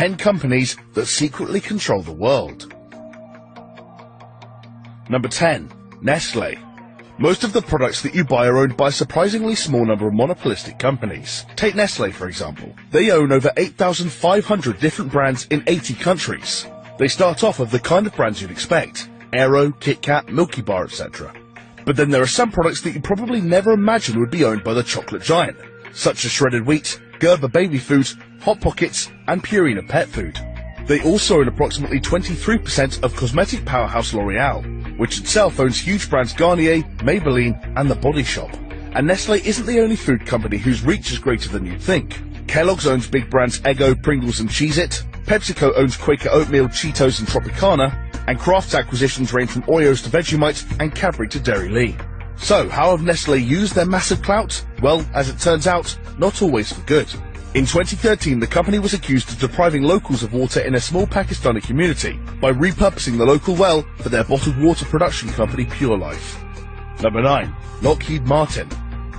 10 companies that secretly control the world. Number 10. Nestle. Most of the products that you buy are owned by a surprisingly small number of monopolistic companies. Take Nestle, for example. They own over 8,500 different brands in 80 countries. They start off with the kind of brands you'd expect: Aero, Kit Kat, Milky Bar, etc. But then there are some products that you probably never imagined would be owned by the chocolate giant, such as shredded wheat, Gerber baby food, Hot Pockets, and Purina pet food. They also own approximately 23% of cosmetic powerhouse L'Oreal, which itself owns huge brands Garnier, Maybelline, and The Body Shop. And Nestle isn't the only food company whose reach is greater than you'd think. Kellogg's owns big brands Eggo, Pringles, and Cheez-It. PepsiCo owns Quaker Oatmeal, Cheetos, and Tropicana. And Kraft's acquisitions range from Oreos to Vegemite and Cadbury to Dairy Lee. So, how have Nestle used their massive clout? Well, as it turns out, not always for good. In 2013, the company was accused of depriving locals of water in a small Pakistani community by repurposing the local well for their bottled water production company Pure Life. Number 9. Lockheed Martin.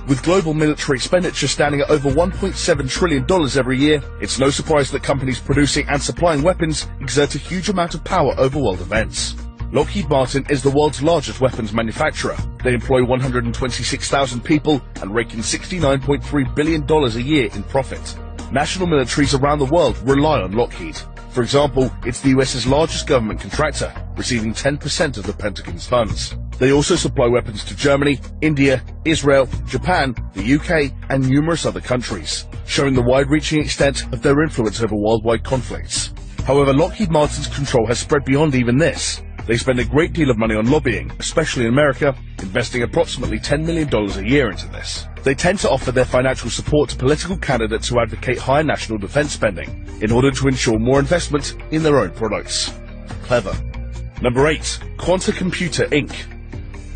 With global military expenditure standing at over $1.7 trillion every year, it's no surprise that companies producing and supplying weapons exert a huge amount of power over world events. Lockheed Martin is the world's largest weapons manufacturer. They employ 126,000 people and rake in $69.3 billion a year in profit. National militaries around the world rely on Lockheed. For example, it's the US's largest government contractor, receiving 10% of the Pentagon's funds. They also supply weapons to Germany, India, Israel, Japan, the UK, and numerous other countries, showing the wide-reaching extent of their influence over worldwide conflicts. However, Lockheed Martin's control has spread beyond even this. They spend a great deal of money on lobbying, especially in America, investing approximately $10 million a year into this. They tend to offer their financial support to political candidates who advocate higher national defense spending, in order to ensure more investment in their own products. Clever. Number 8. Quanta Computer Inc.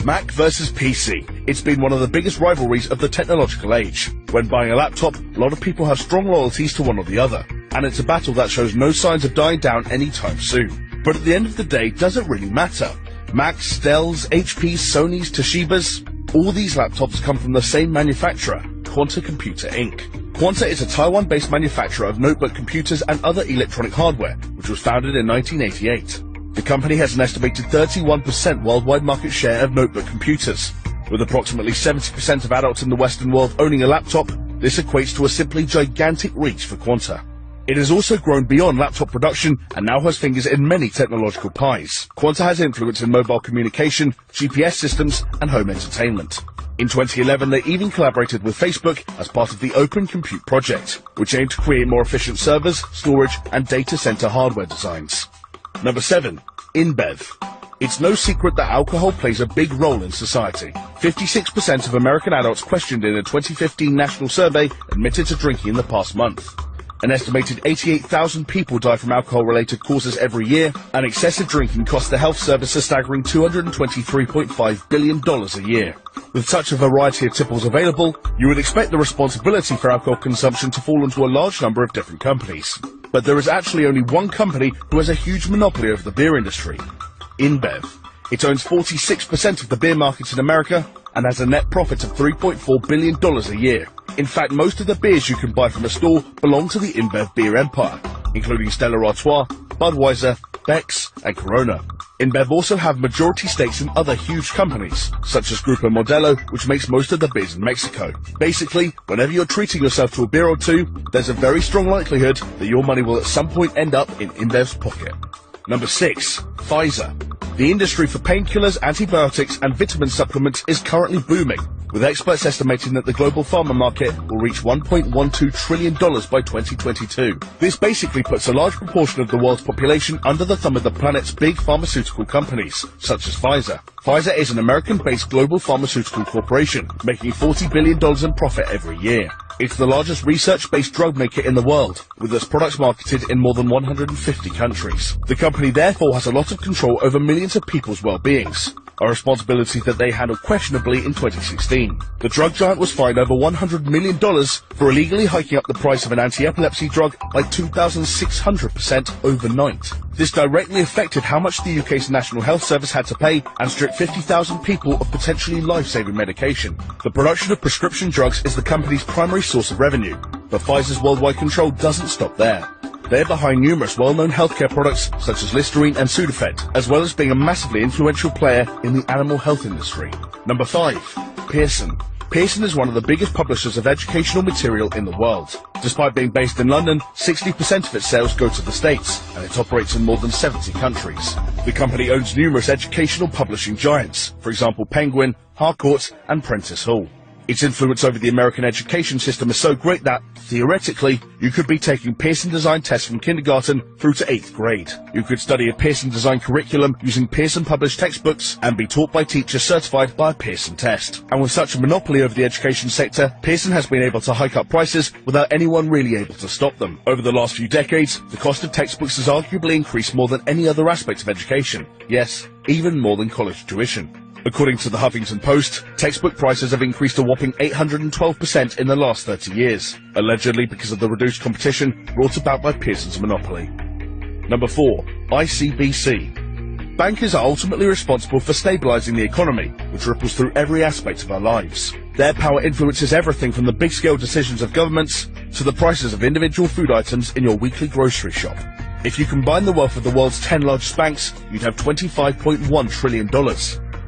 Mac versus PC. It's been one of the biggest rivalries of the technological age. When buying a laptop, a lot of people have strong loyalties to one or the other, and it's a battle that shows no signs of dying down anytime soon. But at the end of the day, does it really matter? Macs, Dells, HPs, Sonys, Toshibas, all these laptops come from the same manufacturer, Quanta Computer Inc. Quanta is a Taiwan-based manufacturer of notebook computers and other electronic hardware, which was founded in 1988. The company has an estimated 31% worldwide market share of notebook computers. With approximately 70% of adults in the Western world owning a laptop, this equates to a simply gigantic reach for Quanta. It has also grown beyond laptop production and now has fingers in many technological pies. Quanta has influence in mobile communication, GPS systems, and home entertainment. In 2011, they even collaborated with Facebook as part of the Open Compute project, which aimed to create more efficient servers, storage, and data center hardware designs. Number 7. InBev. It's no secret that alcohol plays a big role in society. 56% of American adults questioned in a 2015 national survey admitted to drinking in the past month. An estimated 88,000 people die from alcohol-related causes every year, and excessive drinking costs the health service a staggering $223.5 billion a year. With such a variety of tipples available, you would expect the responsibility for alcohol consumption to fall onto a large number of different companies. But there is actually only one company who has a huge monopoly over the beer industry: InBev. It owns 46% of the beer market in America and has a net profit of $3.4 billion a year. In fact, most of the beers you can buy from a store belong to the InBev beer empire, including Stella Artois, Budweiser, Beck's, and Corona. InBev also have majority stakes in other huge companies, such as Grupo Modelo, which makes most of the beers in Mexico. Basically, whenever you're treating yourself to a beer or two, there's a very strong likelihood that your money will at some point end up in InBev's pocket. Number 6. Pfizer. The industry for painkillers, antibiotics, and vitamin supplements is currently booming, with experts estimating that the global pharma market will reach $1.12 trillion by 2022. This basically puts a large proportion of the world's population under the thumb of the planet's big pharmaceutical companies, such as Pfizer. Pfizer is an American-based global pharmaceutical corporation, making $40 billion in profit every year. It's the largest research-based drug maker in the world, with its products marketed in more than 150 countries. The company therefore has a lot of control over millions of people's well-beings, a responsibility that they handled questionably in 2016. The drug giant was fined over $100 million for illegally hiking up the price of an anti-epilepsy drug by 2,600% overnight. This directly affected how much the UK's National Health Service had to pay and stripped 50,000 people of potentially life-saving medication. The production of prescription drugs is the company's primary source of revenue, but Pfizer's worldwide control doesn't stop there. They're behind numerous well-known healthcare products such as Listerine and Sudafed, as well as being a massively influential player in the animal health industry. Number 5. Pearson. Pearson is one of the biggest publishers of educational material in the world. Despite being based in London, 60% of its sales go to the States, and it operates in more than 70 countries. The company owns numerous educational publishing giants, for example Penguin, Harcourt, and Prentice Hall. Its influence over the American education system is so great that, theoretically, you could be taking Pearson-designed tests from kindergarten through to 8th grade. You could study a Pearson-designed curriculum using Pearson-published textbooks and be taught by teachers certified by a Pearson test. And with such a monopoly over the education sector, Pearson has been able to hike up prices without anyone really able to stop them. Over the last few decades, the cost of textbooks has arguably increased more than any other aspect of education. Yes, even more than college tuition. According to the Huffington Post, textbook prices have increased a whopping 812% in the last 30 years, allegedly because of the reduced competition brought about by Pearson's monopoly. Number 4. ICBC. Bankers are ultimately responsible for stabilizing the economy, which ripples through every aspect of our lives. Their power influences everything from the big-scale decisions of governments to the prices of individual food items in your weekly grocery shop. If you combine the wealth of the world's 10 largest banks, you'd have $25.1 trillion.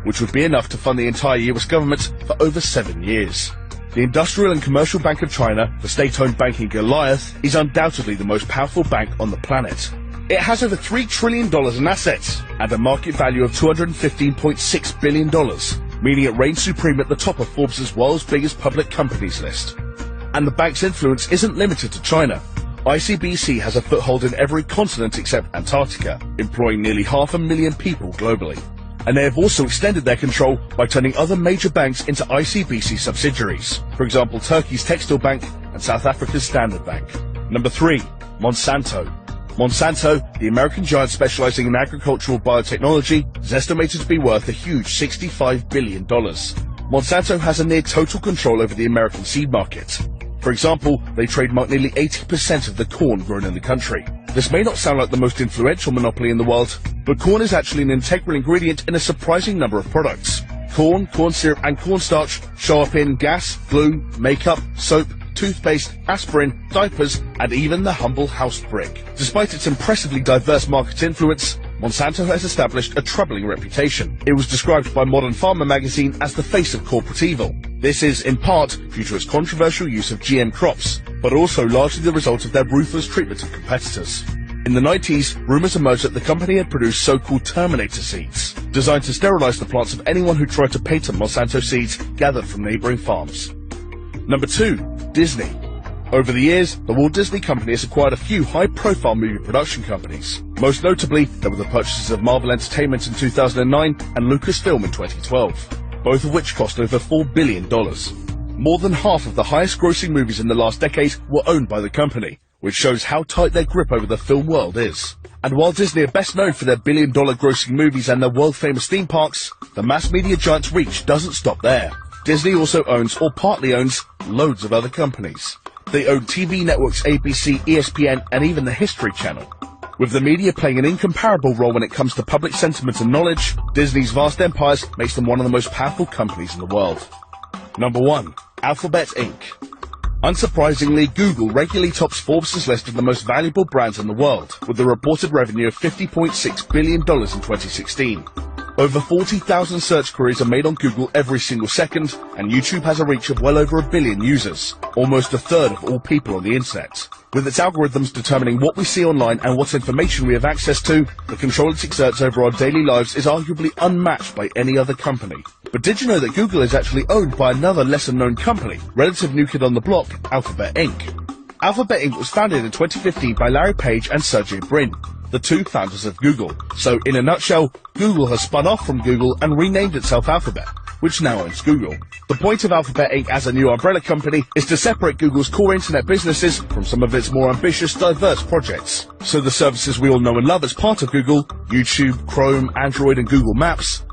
Which would be enough to fund the entire US government for over 7 years. The Industrial and Commercial Bank of China, the state-owned bank in Goliath, is undoubtedly the most powerful bank on the planet. It has over $3 trillion in assets and a market value of $215.6 billion, meaning it reigns supreme at the top of Forbes' world's biggest public companies list. And the bank's influence isn't limited to China. ICBC has a foothold in every continent except Antarctica, employing nearly 500,000 people globally. And they have also extended their control by turning other major banks into ICBC subsidiaries, for example Turkey's Textile Bank and South Africa's Standard Bank. Number 3. Monsanto. Monsanto, the American giant specializing in agricultural biotechnology, is estimated to be worth a huge $65 billion. Monsanto has a near total control over the American seed market. For example, they trademark nearly 80% of the corn grown in the country. This may not sound like the most influential monopoly in the world, but corn is actually an integral ingredient in a surprising number of products. Corn, corn syrup, and cornstarch show up in gas, glue, makeup, soap, toothpaste, aspirin, diapers, and even the humble house brick. Despite its impressively diverse market influence, Monsanto has established a troubling reputation. It was described by Modern Farmer magazine as the face of corporate evil. This is, in part, due to its controversial use of GM crops, but also largely the result of their ruthless treatment of competitors. In the 90s, rumors emerged that the company had produced so-called Terminator seeds, designed to sterilize the plants of anyone who tried to patent Monsanto seeds gathered from neighboring farms. Number 2. Disney. Over the years, the Walt Disney Company has acquired a few high-profile movie production companies. Most notably, there were the purchases of Marvel Entertainment in 2009 and Lucasfilm in 2012, both of which cost over $4 billion. More than half of the highest-grossing movies in the last decade were owned by the company, which shows how tight their grip over the film world is. And while Disney are best known for their billion-dollar grossing movies and their world-famous theme parks, the mass-media giant's reach doesn't stop there. Disney also owns, or partly owns, loads of other companies. They own TV networks ABC, ESPN, and even the History Channel. With the media playing an incomparable role when it comes to public sentiment and knowledge, Disney's vast empires makes them one of the most powerful companies in the world. Number 1. Alphabet Inc. Unsurprisingly, Google regularly tops Forbes' list of the most valuable brands in the world, with a reported revenue of $50.6 billion in 2016. Over 40,000 search queries are made on Google every single second, and YouTube has a reach of well over 1 billion users, almost a third of all people on the internet. With its algorithms determining what we see online and what information we have access to, the control it exerts over our daily lives is arguably unmatched by any other company. But did you know that Google is actually owned by another lesser-known company, relative new kid on the block, Alphabet Inc.? Alphabet Inc. was founded in 2015 by Larry Page and Sergey Brin, the two founders of Google. So, in a nutshell, Google has spun off from Google and renamed itself Alphabet, which now owns Google. The point of Alphabet Inc. as a new umbrella company is to separate Google's core internet businesses from some of its more ambitious, diverse projects. So the services we all know and love as part of Google, YouTube, Chrome, Android, and Google Maps,